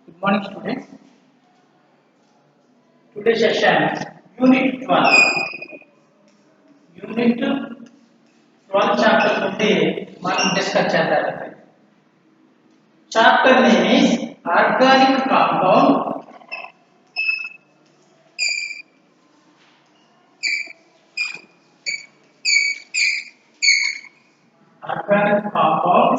Good morning, students. Today's session, Unit 12. Unit 12 chapter నుండి మనం discuss చేద్దాం. Chapter name is Organic Compound. Organic compound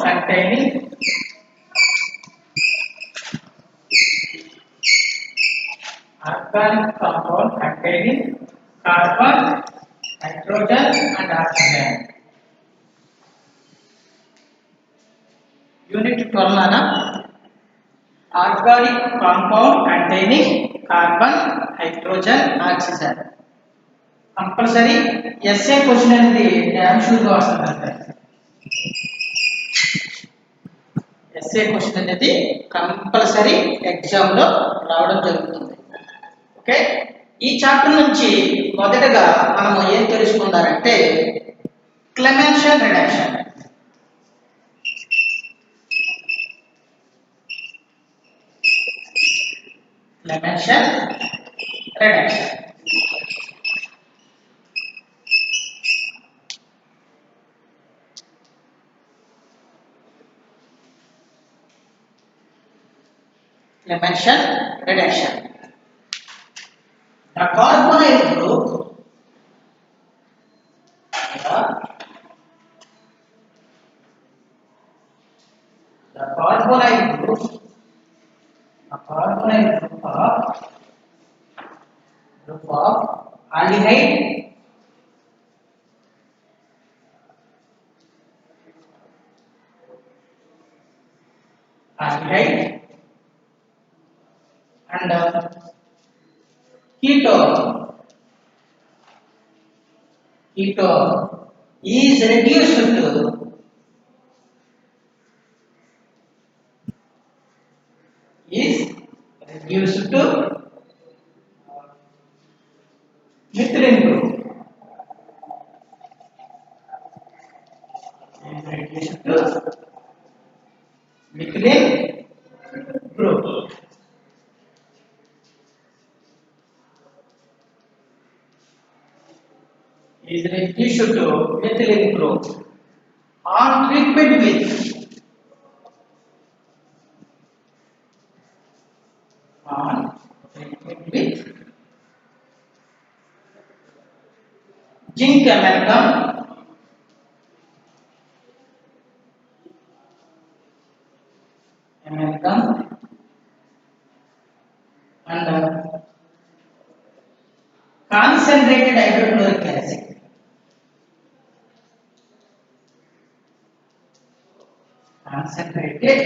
containing carbon, hydrogen and oxygen. Unit 12 mana organic compound containing carbon, hydrogen, oxygen. Compulsory essay question అనేది damn sure గా వస్తుంది. essay question అనేది compulsory exam లో రావడం జరుగుతుంది. ఓకే, ఈ chapter నుంచి మొదటగా మనం ఏం తెలుసుకుందామంటే Clemmensen reduction. Clemmensen reduction Clemenson reduction. The carbonyl group of aldehyde and ketone is reduced to methylene group. Is reduced to methylene group on treatment with zinc amalgam and concentrated hydrochloric acid. Concentrated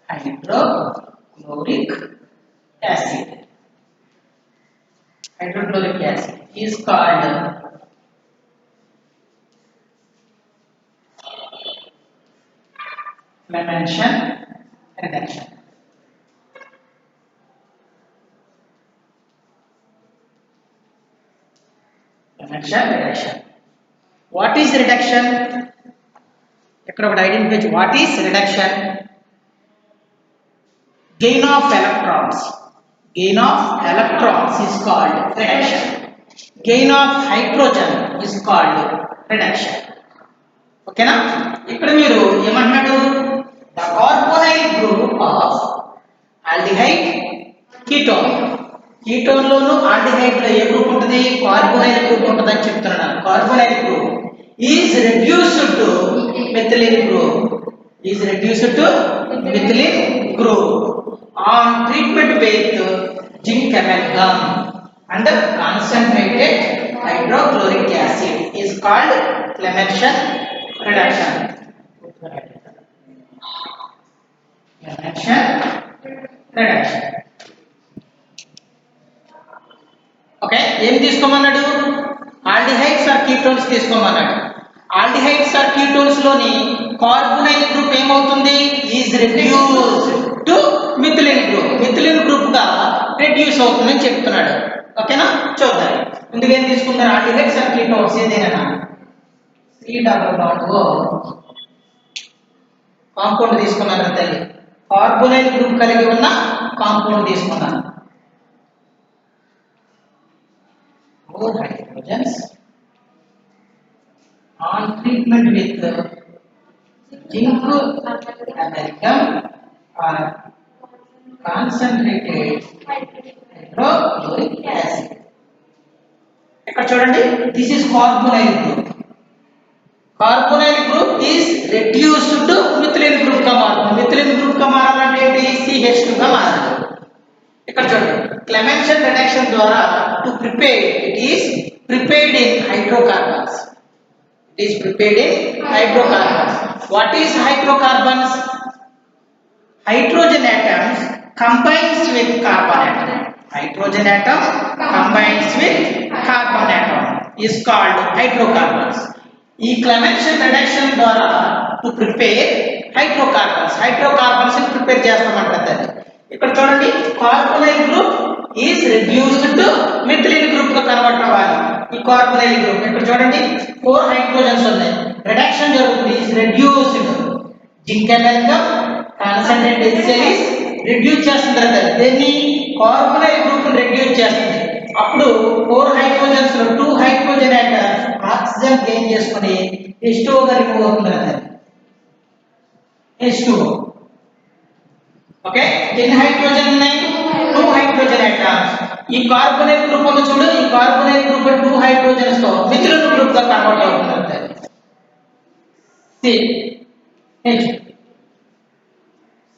hydrochloric acid. Hydrochloric acid is called Clemenson reduction. Clemenson reduction. What is reduction? ఇక్కడ ఒకటి identify. What is reduction? Gain of electrons. Gain of electrons is called reduction. Gain of hydrogen is called reduction. ఓకేనా? ఇక్కడ మీరు ఏమంటున్నాడు? The carbonyl group of aldehyde ketone. ketone loan aldehyde లో ఏ group ఉంటుంది? carbonyl group ఉంటుందని చెప్తున్నాను. carbonyl group is reduced to methylene group. On treatment with zinc amalgam and concentrated hydrochloric acid is called Clemenson reduction. Okay, ఏం తీసుకోమన్నాడు? Aldehydes or ketones తీసుకోమన్నాడు. Aldehydes or ketones లోని carbonyl group ఏమవుతుంది? Is reduced to methylene group. Methylene group గా reduce అవుతుందని చెప్తున్నాడు. ఓకేనా, చూద్దాం. ముందుగా ఏం తీసుకున్నారు? ఆల్డిహైడ్స్ ఆర్ కీటోన్స్ ఏదైనా 3 డబుల్ బాండ్ ఓ కాంపౌండ్ తీసుకున్నాను తల్లి. కార్బోనైల్ గ్రూప్ కలిగి ఉన్న కాంపౌండ్ తీసుకున్నాను. 4 hydrogens on treatment with zinc amalgam or concentrated hydrochloric acid. ఇక్కడ చూడండి, this is carbonyl group. Carbonyl group is reduced to methylene group గా మారుతుంది. మిథిలిన్ గ్రూప్ గా మారాలంటే ఏంటి? CH2 గా మారాలి. ఇక్కడ చూడండి, క్లెమెన్షన్ రిడక్షన్ ద్వారా to prepare, it is prepared in hydrocarbons. It is prepared in hydrocarbons. What is hydrocarbons? Hydrogen atoms combines with carbon atom. Hydrogen atom combines with carbon atom is called hydrocarbons. ఈ క్లెమెన్షన్ reduction ద్వారా to prepare hydrocarbons, hydrocarbons ని prepare చేస్తామంటది. ఇక్కడ చూడండి, carbonyl group is reduced to methylene group గా convert అవ్వాలి. ఈ carbonyl group ఇక్కడ చూడండి 4 హైడ్రోజన్స్ ఉన్నాయి. రిడక్షన్ జరుగుతుంది, is reduced. Zinc amalgam concentrated HCl reduce చేస్తుంది కదా, దీన్ని కార్బోనైల్ గ్రూప్ ని రెడ్యూస్ చేస్తుంది. అప్పుడు 4 హైడ్రోజన్స్ లో 2 హైడ్రోజన్ ఆటమ్స్ ఆక్సిజన్ గెయిన్ చేసుకొని H2O గా రిమూవ్ అవుతుంది కదా, H2O. ఓకే, ఎన్ని హైడ్రోజన్ ఉన్నాయి? 2 హైడ్రోజన్ ఆటమ్స్. ఈ కార్బోనైల్ గ్రూప్ ఉంది చూడు, ఈ కార్బోనైల్ గ్రూప్ 2 హైడ్రోజన్స్ తో మిథిలిన్ గ్రూప్ గా కన్వర్ట్ అవుతుంది అంటే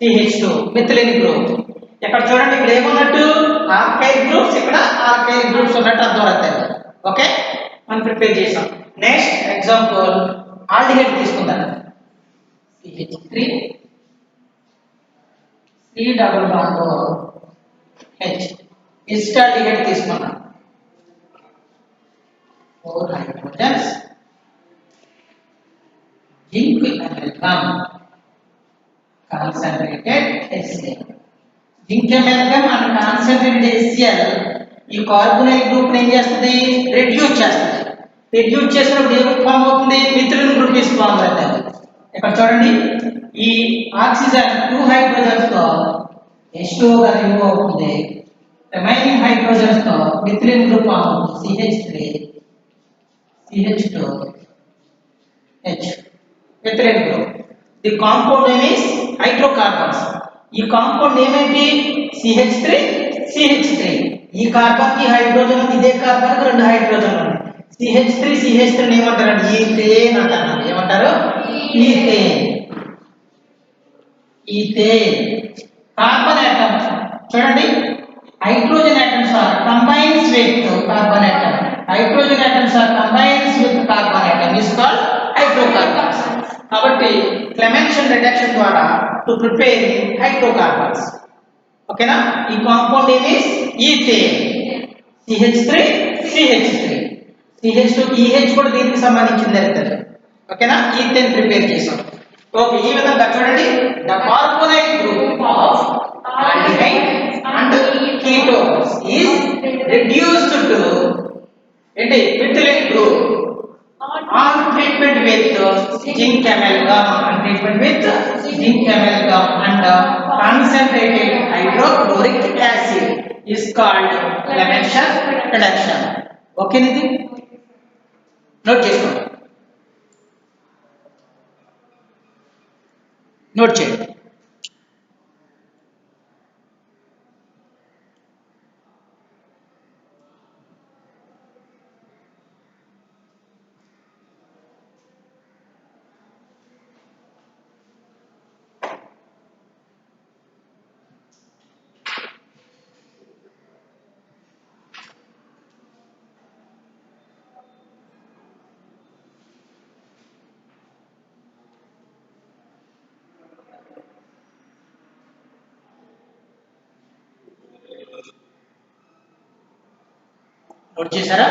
CH2 మిథిలిన్ గ్రూప్. ఇక్కడ చూడండి, ఇక్కడ ఏమన్నట్టు ఆల్కైల్ గ్రూప్స్, ఇక్కడ ఆల్కైల్ గ్రూప్స్ ఉన్నట్టు అర్థం అవుతుంది. ఓకే, మనం ప్రిపేర్ చేసాం. నెక్స్ట్ ఎగ్జాంపుల్ ఆల్డిహైడ్ తీసుకుందాం. CH3 C double bond H acetaldehyde తీసుకున్నాం. 4 hydrogens, zinc amalgam concentrated HCl. Zinc amalgam and concentrated HCl ఈ కార్బోనైల్ గ్రూప్ ఏం చేస్తుంది? రెడ్యూస్ చేస్తుంది. రెడ్యూస్ చేసినప్పుడు ఏం ఫామ్ అవుతుంది? మిథిలిన్ గ్రూప్ ఇస్ ఫామ్ అవుతుంది. ఇక్కడ చూడండి, ఈ ఆక్సిజన్ 2 హైడ్రోజన్స్ తో H2O గా రిమూవ్ అవుతుంది. రిమైనింగ్ హైడ్రోజన్స్ తో మిథిలిన్ గ్రూప్ ఫామ్ అవుతుంది. CH3 CH2 H methylene group. The compound name is hydrocarbons. ఈ కాంపౌండ్ నేమ్ ఏంటి? CH3 CH3. ఈ కార్బన్ కి హైడ్రోజన్, ఇదే కార్బన్ కి 2 హైడ్రోజన్ ఉన్నాయి. CH3 CH3 ఏమంటారండి? ఈథేన్ అంటారు. ఏమంటారు? ఈథేన్. ఈథేన్. కార్బన్ ఆటమ్స్ చూడండి, hydrogen atoms are combines with carbon atom. Hydrogen atoms are combines with carbon atom is called hydrocarbons. కాబట్టి క్లెమెన్షన్ రిడక్షన్ ద్వారా టు ప్రిపేర్ హైడ్రోకార్బన్స్. ఓకేనా? ఈ compound name is ethane. CH3 CH3. CH2 EH కూడా దీనికి సంబంధించింది అవుతుంది. ఓకేనా? ఈథేన్ ప్రిపేర్ చేసాం. ఓకే, ఈ విధంగా చూడండి, the carbonyl group of aldehyde and ketones is reduced to methylene group on treatment with zinc amalgam and concentrated hydrochloric acid is called Clemenson reduction. Okay, Nidhi? Note చేసుకోండి. Note చేయండి. Note చేశారా?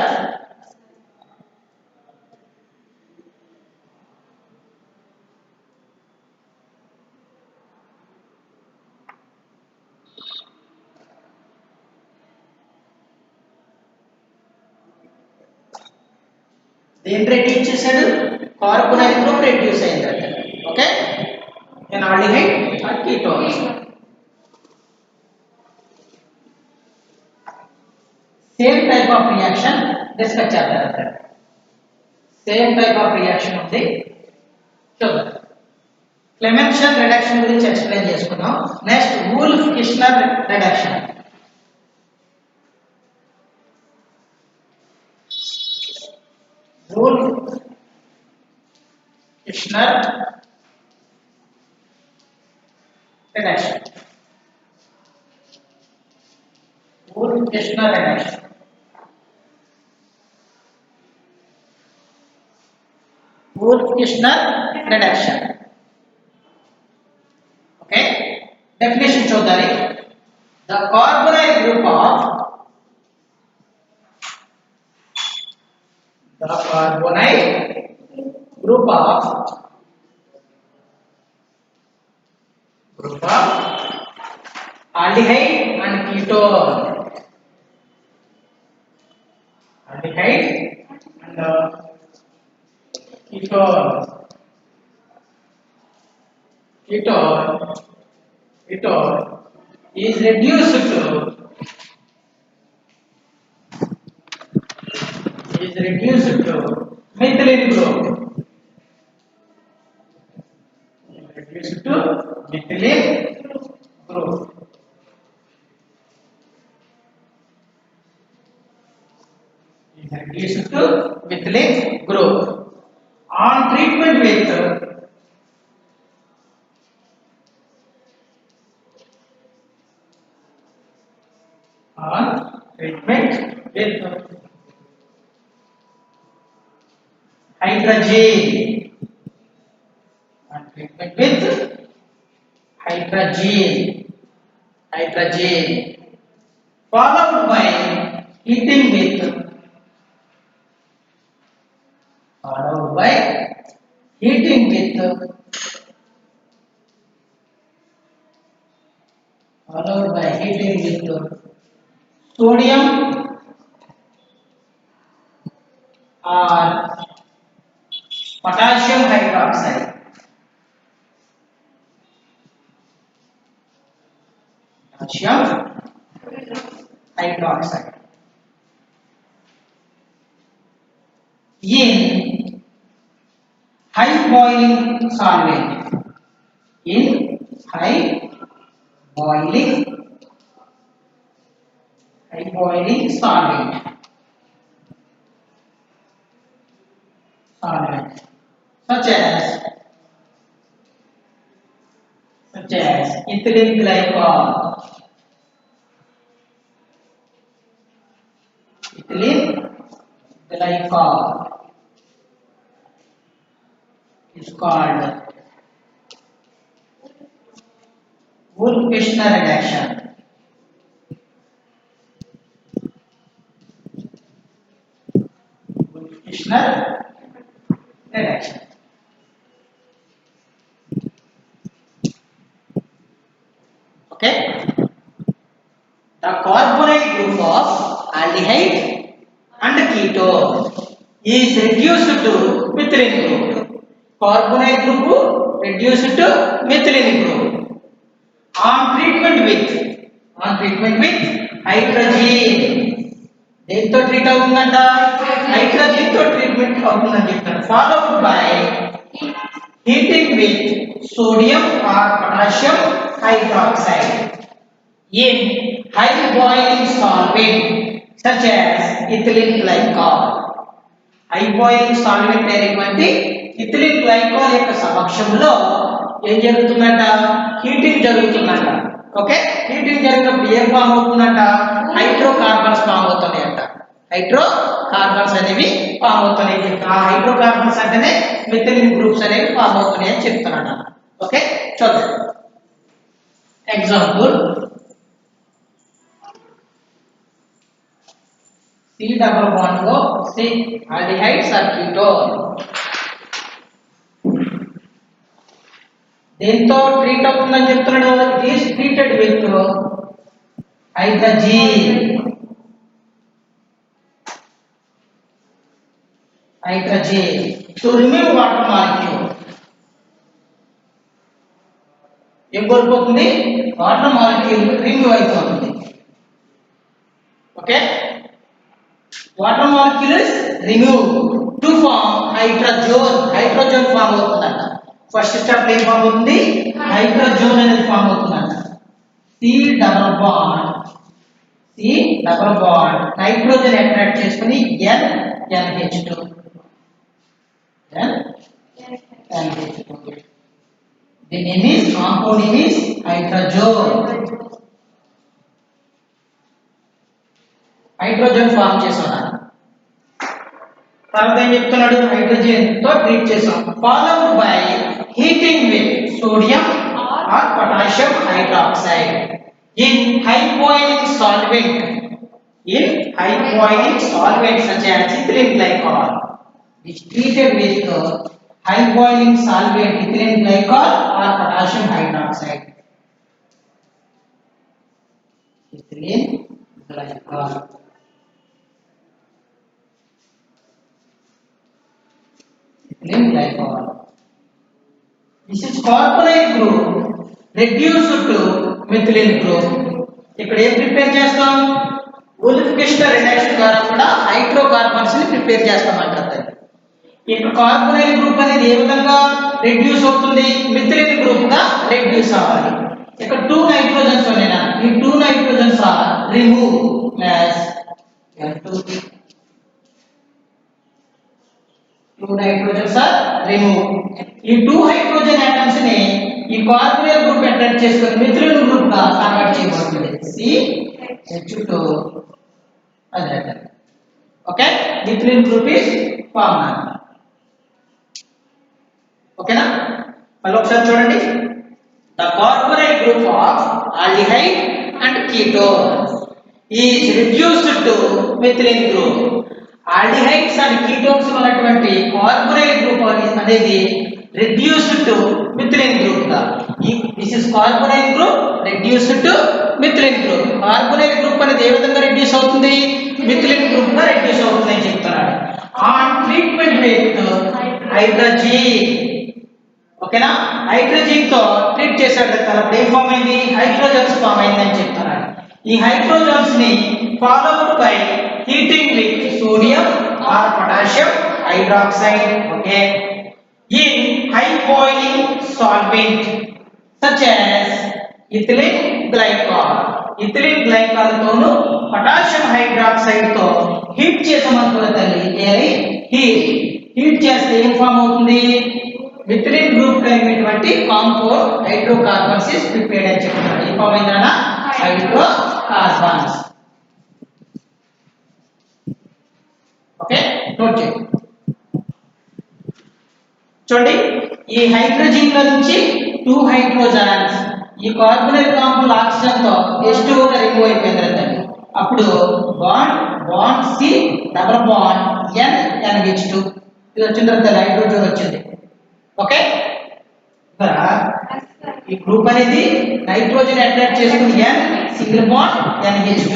దేని reduce చేశాడు? Carbonyl group reduce అయిందంట. Okay, నేను aldehyde or ketones. Same type of reaction discuss చేద్దాం. Same type of reaction ఉంది చూద్దాం. Clemmenstial reduction గురించి ఎక్స్ప్లెయిన్ చేసుకున్నాం. Next Wolff Kishner reduction. Wolff Kishner reduction. Wolff-Kishner reduction. Wolff-Kishner reduction. Okay. Definition చూద్దాం. The carbonyl group of aldehyde and ketone. Aldehyde and ketone. Ketone is reduced to methylene group. Reduced to methylene group. Reduced to methylene group. On treatment with hydrogen. On treatment with hydrogen, followed by heating with sodium or potassium hydroxide. In high boiling solvent. High boiling solvent. Such as ethylene glycol. Is called Wolff-Kishner reduction. Wolff-Kishner reduction. Okay. The carbonyl group of aldehyde and ketone is reduced to methylene group. Carbonyl group reduced to methylene group. On treatment with hydrogen. దేంతో treat అవుతుందంట? Hydrogen తో treatment అవుతుందని చెప్తారు. Followed by heating with sodium or potassium hydroxide in high boiling solvent such as ethylene glycol. High boiling solvent అయినటువంటి ethylene glycol యొక్క సమక్షంలో ఏం జరుగుతుందంట? హీటింగ్ జరుగుతుందంట. ఓకే, హీటింగ్ జరిగినప్పుడు ఏం ఫామ్ అవుతుందంట? హైడ్రోకార్బన్స్ ఫామ్ అవుతున్నాయంట. హైడ్రోకార్బన్స్ అనేవి ఫామ్ అవుతున్నాయి. ఆ హైడ్రోకార్బన్స్ అంటేనే మిథిలిన్ గ్రూప్స్ అనేవి ఫామ్ అవుతున్నాయి అని చెప్తున్నాడు. ఓకే, చూద్దాం. ఎగ్జాంపుల్ C double bond లో C aldehydes or ketone. దేంతో ట్రీట్ అవుతుందని చెప్తున్నాడు? It is treated with hydrogen to remove water molecule. ఏం కోల్పోతుంది? వాటర్ మాలిక్యూల్ రిమూవ్ అయిపోతుంది. Okay, water molecule is remove to form hydrazone. Hydrazone form అవుతుందంట. First step ఏం form అవుతుంది? హైడ్రోజోన్ అనేది ఫామ్ అవుతుందంట. C double bond nitrogen attract చేసుకుని NH2 the name is compound name is hydrazone. Hydrogen form చేసాం. తర్వాత ఏం చెప్తున్నాడు? హైడ్రోజన్ తో ట్రీట్ చేసాం. Followed by heating with sodium or potassium hydroxide in high boiling solvent. In high boiling solvent such as ethylene glycol is treated with high boiling solvent ethylene glycol or potassium hydroxide. Ethylene glycol. Ethylene glycol. This is carbonyl group reduced to methylene group. ఇక్కడ ఏం prepare చేస్తాం? ఉల్ఫ్కిస్టర్ reaction ద్వారా కూడా hydrocarbons ని prepare చేస్తాం అంటారు. ఇక్కడ carbonyl group అనేది ఏ విధంగా రెడ్యూస్ అవుతుంది? మిథిలిన్ గ్రూప్ గా రెడ్యూస్ అవ్వాలి. ఇక్కడ 2 నైట్రోజన్స్ ఉన్నాయా? ఈ 2 nitrogens are remove as N2. 2 nitrogens are remove. ఈ 2 హైడ్రోజన్ ఆటమ్స్ ని ఈ కార్బోనైల్ గ్రూప్ అట్రాక్ట్ చేసుకొని మిథిలిన్ గ్రూప్ గా కన్వర్ట్ చేయబడుతుంది. CH2 అదే. Okay, methylene group is form. ఓకేనా? మళ్ళీ ఒకసారి చూడండి. The carbonyl group of aldehyde and ketone is reduced to methylene group. Aldehydes and ketones ఉన్నటువంటి కార్బోనైల్ గ్రూప్ అనేది reduced to methylene group గా. This is carbonyl group reduced to methylene group. Carbonyl group అనేది ఏ విధంగా reduce అవుతుంది? methylene group గా reduce అవుతుంది అని చెప్తున్నాడు. On treatment with hydrogen. ఓకేనా? హైడ్రోజన్ తో ట్రీట్ చేశాడు కదా, అప్పుడు ఏం ఫామ్ అయింది? హైడ్రోజన్స్ ఫామ్ అయింది అని చెప్తున్నాడు. ఈ హైడ్రోజన్స్ ని followed by heating with sodium or potassium hydroxide. Okay, in high boiling solvent such as ethylene glycol. ethylene glycol తోను పొటాషియం హైడ్రాక్సైడ్ తో హీట్ చేసామనుకున్న తల్లి హీట్ చేస్తే ఏం ఫామ్ అవుతుంది? మిథిలిన్ గ్రూప్ కలిగినటువంటి కాంపౌండ్ హైడ్రోకార్బన్స్ ఇస్ ప్రిపేర్డ్ అని చెప్తున్నాడు. ఏ ఫామ్ అయిందన్నా? హైడ్రోకార్బన్స్. ఓకే, నోట్ చేయండి. చూడండి, ఈ హైడ్రోజన్ లో నుంచి 2 హైడ్రోజన్స్ ఈ కార్బోనైల్ కాంపౌండ్ ఆక్సిజన్ తో H2O గా రిమూవ్ అయిపోయిందండి. అప్పుడు bond C double bond NH2 ఇది వచ్చిన తర్వాత హైడ్రోజన్ వచ్చింది. ఓకే, ఈ గ్రూప్ అనేది నైట్రోజన్ అట్రాక్ట్ చేసుకుని N సింగిల్ బాండ్ NH2.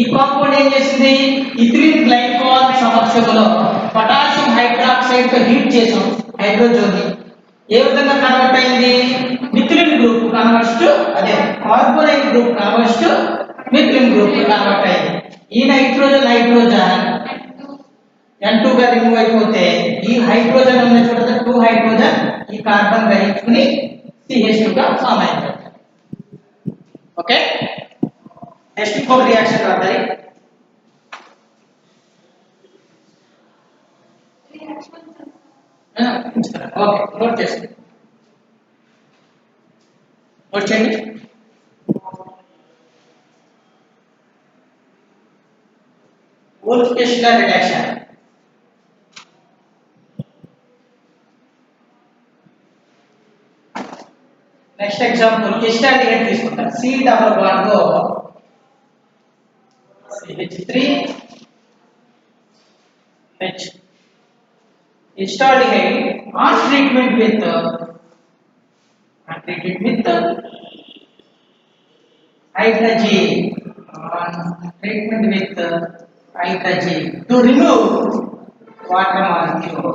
ఈ కాంపౌండ్ ఏం చేసింది? ఇథిలిన్ గ్లైకాల్ సమక్షంలో పొటాషియం హైడ్రాక్సైడ్ తో హీట్ చేసాం హైడ్రోజన్ ని. ఏ విధంగా కన్వర్ట్ అయింది? మిథిలిన్ గ్రూప్ కన్వర్ట్స్ టు అదే carbonyl group converts to methylene group convert అయింది. ఈ నైట్రోజన్ N2 గా రిమూవ్ అయిపోతే ఈ హైడ్రోజన్ ఉన్న చోట 2 హైడ్రోజన్ ఈ కార్బన్ గ్రహించుకుని CH2 గా ఫామ్ అయింది. ఓకే, నెక్స్ట్ ఇంకో రియాక్షన్ రావాలి. ఓకే, నోట్ చేయండి. వోల్ఫ్-కిస్లర్ రియాక్షన్. నెక్స్ట్ ఎగ్జాంపుల్ కిస్లర్ రియాక్షన్ తీసుకుంటాం. C డబుల్ బాండ్ లో CH3H Acetaldehyde on treatment with hydrogen to remove water molecule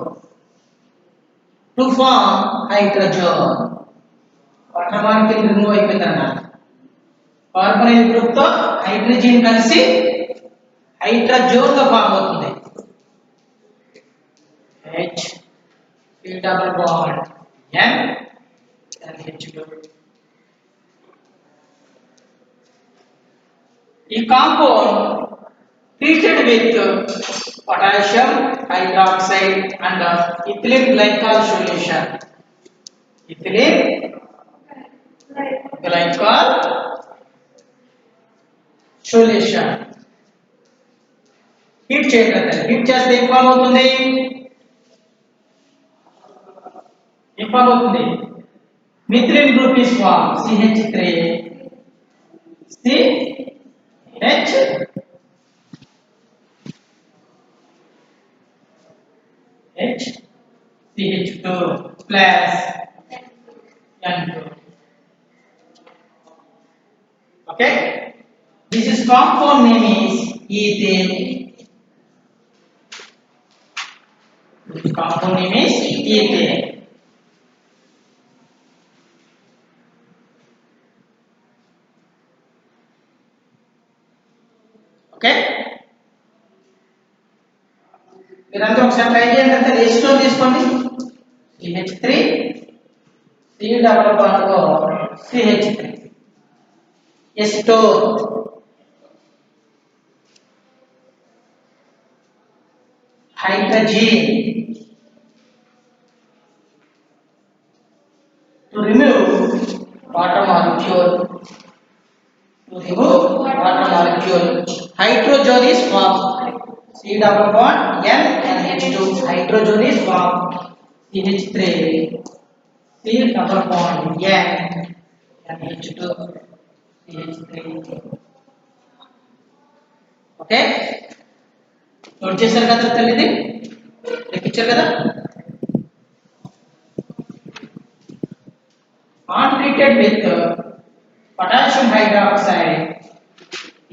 to form hydrogen. Water molecule remove అయిపోయిందన్న carbonyl group తో hydrogen కలిసి hydrazone గా form అవుతుంది H P double bond N and H2 ఈ compound treated with potassium hydroxide and ethylene glycol solution ethylene glycol solution heat చేయగలుగుతారు heat చేస్తే ఏం form అవుతుంది methylene group is formed CH3 CH H CH2 plus N2 okay this is compound name is ethane this compound name is ethane okay మీరందరూ ఒకసారి try చేయండి అంటే H2 తీసుకోండి CH3 C double bond తో CH3 H2 hydrogen to remove water molecule hydrogen is formed C double bond N and H2 hydrogen is formed CH3 C double bond N and H2 CH3 okay note చేశారు కదా తల్లిది లెక్కించారు కదా not treated with potassium hydroxide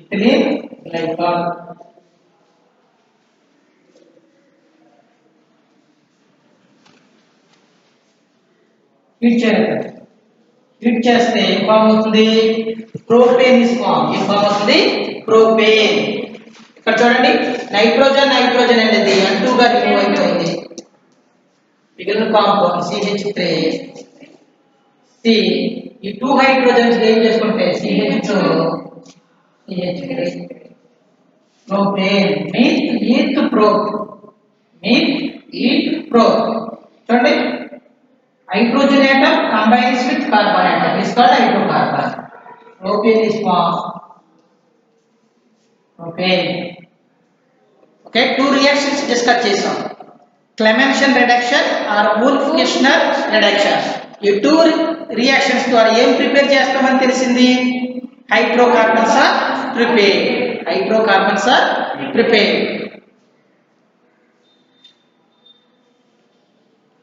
ethylene glycol heat చేస్తే ఏం form అవుతుంది propane is form ఏం form అవుతుంది propane ఇక్కడ చూడండి నైట్రోజన్ అనేది N2 గా రిమూవ్ అయిపోయింది మిగిలిన కాంపౌండ్ CH3 C ఈ 2 హైడ్రోజన్స్ ఏం చేసుకుంటే CH2 CH3 propane meet prop చూడండి hydrogen atom combines with carbon atom is called hydrocarbon propane is formed propane okay two reactions discuss చేసాం Clemmensen reduction or Wolff-Kishner reduction ఈ two reactions ద్వారా ఏం prepare చేస్తామని తెలిసింది hydrocarbons are prepared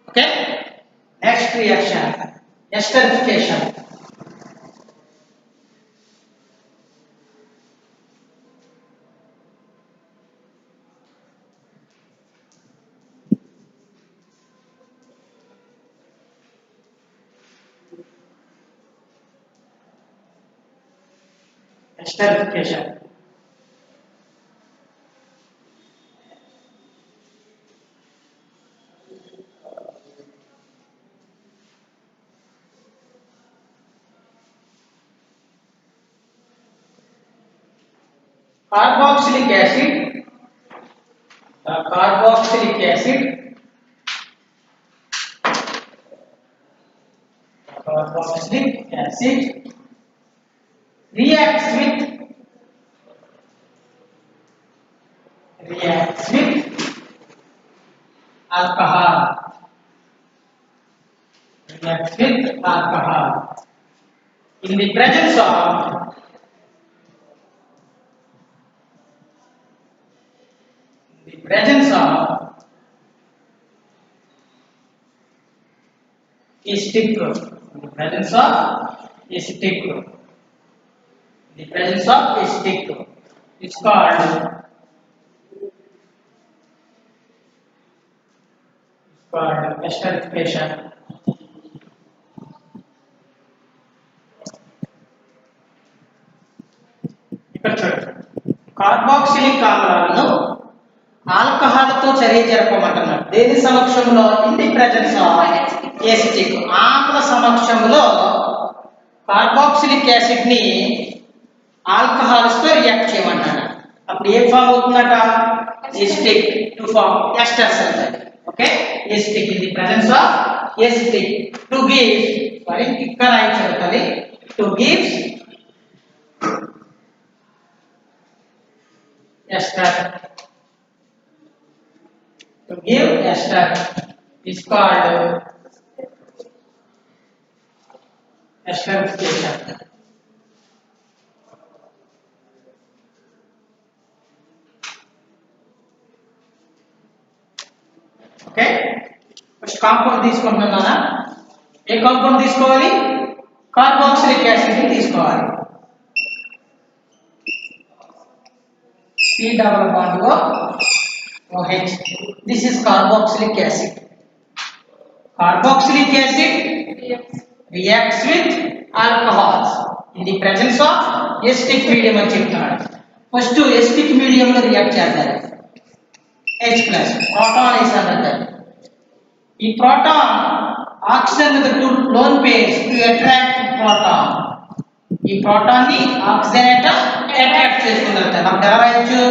okay next reaction esterification esterification carboxylic acid reacts with alcohol in the presence of acetic group the presence of acetic group it's called esterification ఇక్కడ చూడండి, carboxylic ఆమ్లాలను ఆల్కహాల్తో చర్య జరపమంటున్నాడు. దేని సమక్షంలో? In the presence of acetic. ఆమ్ల సమక్షంలో carboxylic acid ని alcohols తో రియాక్ట్ చేయమంటాడు. అప్పుడు ఏం ఫామ్ అవుతుందట? ఎసిటిక్ టు ఫామ్ ఎస్టర్స్ అవుతాయి. Okay, acetic in the presence of acetic to gives, sorry ఇక్కడ రాయించాలి, to gives ester. To give ester is called esterification. Okay, first compound తీసుకుంటున్నానా? ఏ కాంపౌండ్ తీసుకోవాలి? కార్బాక్సిలిక్ యాసిడ్ ని తీసుకోవాలి. C double bond OH. This is carboxylic acid. Carboxylic acid reacts with alcohols in the presence of acidic medium అని చెప్తున్నాడు. First acidic medium లో react చేస్తారు. H plus proton is another. ఈ proton oxygen with the two lone pairs to attract proton. ఈ proton ని oxygen attract చేసుకుంటారు. అప్పుడు ఎలా రాయొచ్చు?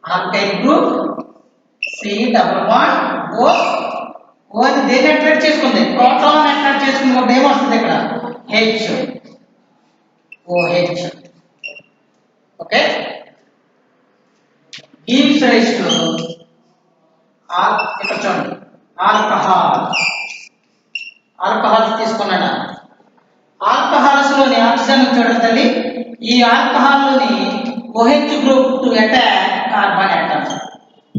Alkyl group C double bond O. O అని దేన్ని అట్రాక్ట్ చేసుకుంది? ప్రోటాన్ అట్రాక్ట్ చేసుకున్నప్పుడు ఏమొస్తుంది ఇక్కడ? H, OH. Okay, gives rise to ఇక్కడ చూడండి, ఆల్కహాల్. ఆల్కహాల్స్ తీసుకున్నాడా? ఆల్కహాల్స్ లోని ఆక్సిజన్ చూడండి, ఈ ఆల్కహాల్ లోని OH group to attack carbon atoms.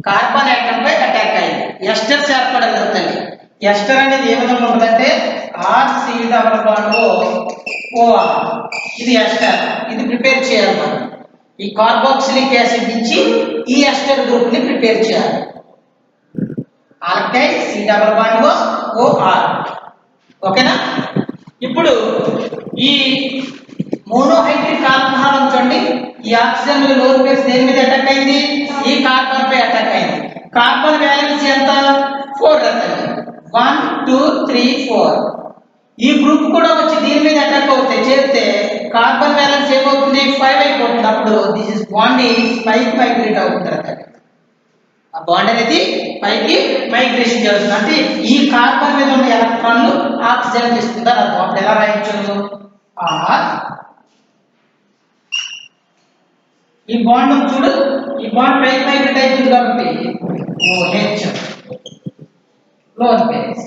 Carbon atom పై అటాక్ అయింది, ఎస్టర్స్ ఏర్పడడం జరుగుతుంది. ఎస్టర్ అనేది ఏ విధంగా ఉంటుందంటే RC డబుల్ బాండ్ OR. ఇది ఎస్టర్, ఇది ప్రిపేర్ చేయాలి మనం. ఈ కార్బాక్సిలిక్ యాసిడ్ నుంచి ఈ ఎస్టర్ గ్రూప్ ని ప్రిపేర్ చేయాలి. Alkyl C double bond OR. ఓకేనా? ఇప్పుడు ఈ మోనోహైడ్రిక్ ఆల్కహాల్ ఉంచండి, ఈ ఆక్సిజన్ లోన్ పేర్స్ దేని మీద అటాక్ అయింది? ఈ కార్బన్ పై అటాక్ అయింది. కార్బన్ వాలెన్స్ ఎంత? 4 రకాలు, 1 2 3 4. ఈ గ్రూప్ కూడా వచ్చి దీని మీద అటాక్ అవుతే చేస్తే కార్బన్ వాలెన్స్ ఏమవుతుంది? 5 అయిపోతుంది. అప్పుడు దిస్ ఇస్ బాండ్ ఈస్ పైకి మైగ్రేట్ అవుతుంది. ఆ బాండ్ అనేది పైకి మైగ్రేషన్ చేస్తుంది. అంటే ఈ కార్బన్ మీద ఉన్న ఎలక్ట్రాన్లు ఆక్సిజన్ ఇస్తుందా? అప్పుడు ఎలా రాయొచ్చు? ఆర్, ఈ బాండ్ చూడు, ఈ బాండ్ పైకి మైగ్రేట్ అవుతుంది కాబట్టి OH లోన్ పేర్స్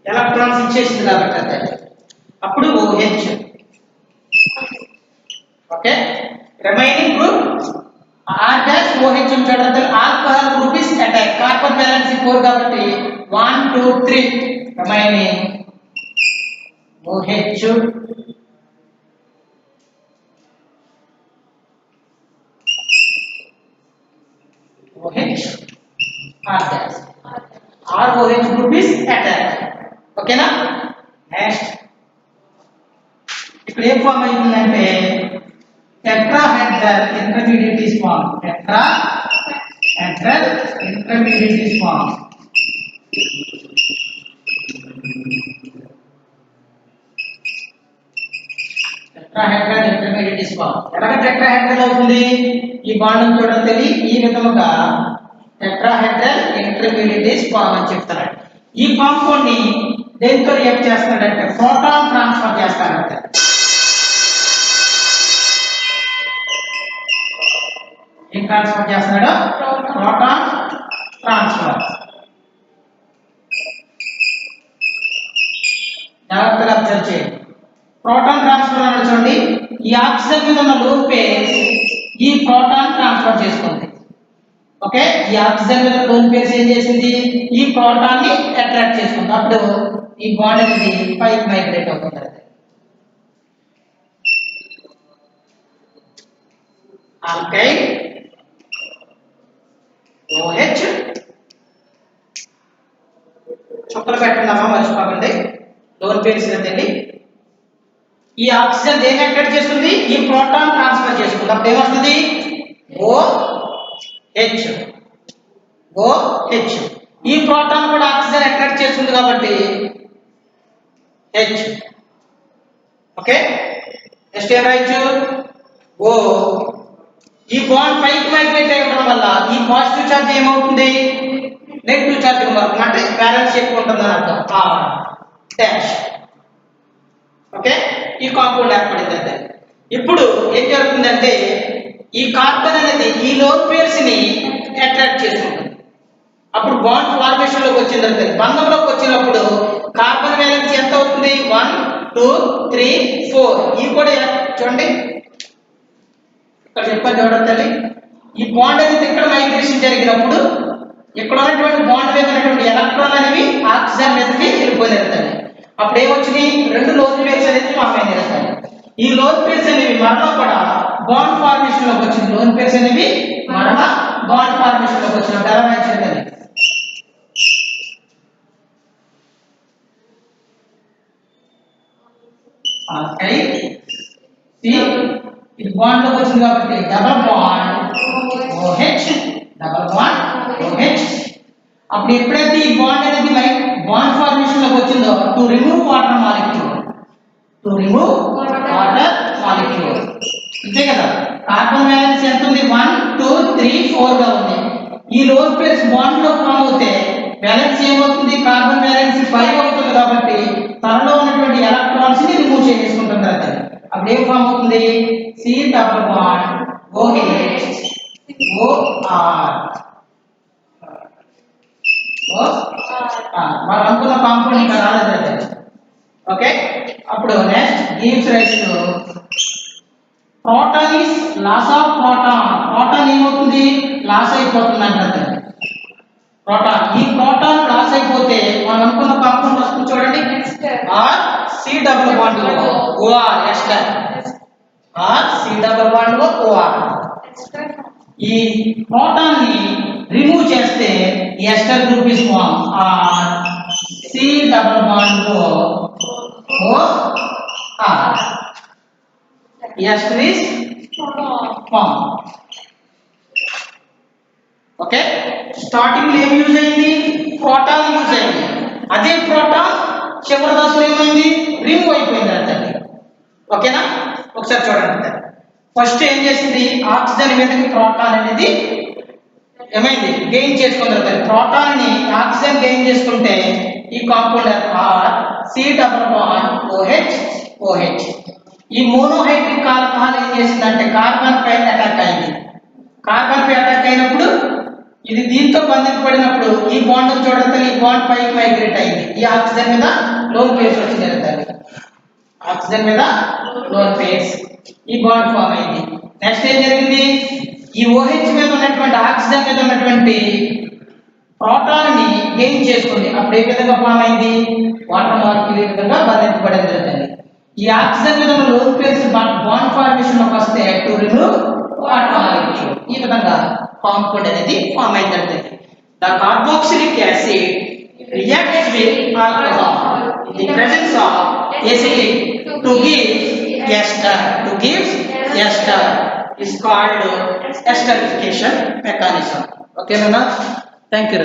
ఎలక్ట్రాన్స్ ఇచ్చేసింది కాబట్టి అదే, అప్పుడు OH. Okay, remaining group R dash OH ఉంచడం. Alcohol group is attack. Carbon balance 4 కాబట్టి 1 2 3 remaining OH. OH R dash ROH group is attack. ఓకేనా? నెక్స్ట్ ఇక్కడ ఏం ఫామ్ అవుతుందంటే tetrahedral intermediate is formed. Tetrahedral intermediate is formed. Tetrahedral intermediate is formed. ఎలాగ tetrahedral అవుతుంది? ఈ bond చూడండి, ఈ విధముగా టెట్రాహెడ్రల్ ఇంటర్మీడియట్ is formed అని చెప్తారు. ఈ కాంపౌండ్ ని దేంతో రియాక్ట్ చేస్తాడంటే ప్రోటాన్ ట్రాన్స్ఫర్ చేస్తాడంటే. ఏం ట్రాన్స్ఫర్ చేస్తున్నాడు? Proton transfer. జాగ్రత్తగా అబ్జర్వ్ చేయండి. ప్రోటాన్ ట్రాన్స్ఫర్ అంటే చూడండి, ఈ ఆక్సిజన్ మీద ఉన్న లోన్ పేర్స్ ఈ ప్రోటాన్ ట్రాన్స్ఫర్ చేసుకుంది. ఓకే, ఈ ఆక్సిజన్ మీద లోన్ పేర్స్ ఏం చేసింది? ఈ ప్రోటాన్ ని అట్రాక్ట్ చేసుకుంది. అప్పుడు ఈ బాండ్ అనేది పైకి మైగ్రేట్ అవుతుంది. ఆల్కైల్ OH చుక్కలు పెట్టండి అమ్మా, మర్చిపోకండి. లోన్ పేర్స్ కదండి. ఈ ఆక్సిజన్ దేని అట్రాక్ట్ చేస్తుంది, ఈ ప్రోటాన్ ట్రాన్స్ఫర్ చేసుకుంది. అప్పుడు ఏమొస్తుంది, OH. OH. ఈ ప్రోటాన్ కూడా ఆక్సిజన్ అట్రాక్ట్ చేస్తుంది కాబట్టి H. ఓకే, నెక్స్ట్ ఏం రాయొచ్చు, O. ఈ బాండ్ పైకి మైగ్రేట్ అవ్వడం వల్ల ఈ పాజిటివ్ ఛార్జ్ ఏమవుతుంది, నెగిటివ్ ఛార్జ్ మారుతుంది, అంటే బ్యాలెన్స్ ఎక్కువ ఉంటుంది అని అర్థం. డాష్. ఓకే, ఈ కాంపౌండ్ ఏర్పడింది. అంటే ఇప్పుడు ఏం జరుగుతుందంటే ఈ కార్బన్ అనేది ఈ లోన్ పేర్స్ ని అట్రాక్ట్ చేసుకుంటుంది. అప్పుడు బాండ్ ఫార్మేషన్ లోకి వచ్చిన తర్వాత బంధంలోకి వచ్చినప్పుడు కార్బన్ వ్యాలెన్స్ ఎంత అవుతుంది, 1 2 3 4. ఈ కూడా చూడండి ఇక్కడ చెప్పాను చూడండి, ఈ బాండ్ అనేది ఇక్కడ మైగ్రేషన్ జరిగినప్పుడు ఇక్కడ ఉన్నటువంటి బాండ్ మీద ఉన్నటువంటి ఎలక్ట్రాన్ అనేవి ఆక్సిజన్ మీదకి వెళ్ళిపోతాయి. అప్పుడు ఏమొచ్చింది, రెండు లోన్ పేర్స్ అనేది ఫామ్ అయింది. ఈ లోన్ పేర్స్ అనేవి మరలా కూడా బాండ్ ఫార్మేషన్ లోకి వచ్చింది. లోన్ పేర్స్ అనేవి మరలా బాండ్ ఫార్మేషన్ లోకి వచ్చినప్పుడు ఎలా మంచిది, ఇది బాండ్ లోకి వచ్చింది కాబట్టి double bond OH, double bond OH. అప్పుడు ఎప్పుడైతే ఈ బాండ్ అనేది బాండ్ ఫార్మేషన్ లోకి వచ్చిందో టు రిమూవ్ వాటర్ మాలిక్యూల్, అంతే కదా. కార్బన్ వ్యాలెన్స్ ఎంత ఉంది, 1 2 3 4 గా ఉంది. ఈ లోన్ పేర్స్ బాండ్ లో ఫామ్ అవుతే వ్యాలెన్స్ ఏమవుతుంది, కార్బన్ వ్యాలెన్స్ 5 అవుతుంది కాబట్టి తనలో ఉన్నటువంటి ఎలక్ట్రాన్స్ ని రిమూవ్ చేసుకుంటున్నారు. అప్పుడు ఏం ఫామ్ అవుతుంది, C double bond OH OR. మనం అనుకున్న కాంపౌండ్ ఇంకా రాలేదు. ఓకే, అప్పుడు next gives rise to proton is loss of proton. Proton ఏమవుతుంది, లాస్ అయిపోతుంది అంటారు. ప్రోటాన్, ఈ ప్రోటాన్ లాస్ అయిపోతే మనం అనుకున్న కాంపౌండ్ వస్తుంది చూడండి, R C double bond OR ester, R C double bond OR. ఈ ప్రోటాన్ ని రిమూవ్ చేస్తే ester group is form, R C double bond OR. Ester is formed. Okay, starting ఏం యూజ్ అయింది, ప్రోటాన్ యూజ్ అయింది. అదే proton చివరి దశలో ఏమైంది, రిమూవ్ అయిపోయింది అంతే. ఓకేనా, ఒకసారి చూడండి. ఫస్ట్ ఏం చేసింది, ఆక్సిజన్ మీదకి ప్రోటాన్ అనేది ఏమైంది, గెయిన్ చేసుకుంది. ప్రోటాన్ ని ఆక్సిజన్ గెయిన్ చేసుకుంటే ఈ compound R C double bond OH OH. ఈ మోనోహైడ్రిక్ ఆల్కహాల్ ఏం చేసిందంటే కార్బన్ పై అటాక్ అయింది. కార్బన్ పై అటాక్ అయినప్పుడు ఇది దీంతో బంధింపబడినప్పుడు ఈ బాండ్ చూడండి, ఈ బాండ్ పైకి మైగ్రేట్ అయింది. ఈ ఆక్సిజన్ మీద లోన్ పేర్స్ వచ్చి జరుగుతుంది. ఆక్సిజన్ మీద లోన్ పేర్స్, ఈ బాండ్ ఫామ్ అయింది. నెక్స్ట్ ఏం జరిగింది, ఈ OH మీద ఉన్నటువంటి ఆక్సిజన్ మీద ఉన్నటువంటి ప్రోటాన్ ని గెయిన్ చేసుకుంది. అప్పుడు ఏ విధంగా ఫామ్ అయింది, వాటర్ మాలిక్యూల్ ఈ విధంగా బంధింపబడింది జరుగుతుంది. ఈ ఆక్సిజన్ మీద ఉన్న లోన్ పేర్స్ బాండ్ ఫార్మేషన్ లోకి వస్తే టు రిమూవ్ వాటర్ మాలిక్యూల్, ఈ విధంగా కాంపౌండ్ అనేది ఫామ్ అయిందంటే the carboxylic acid reacts with alcohol in the presence of acetic to give ester is called esterification mechanism. Okay Nana, thank you.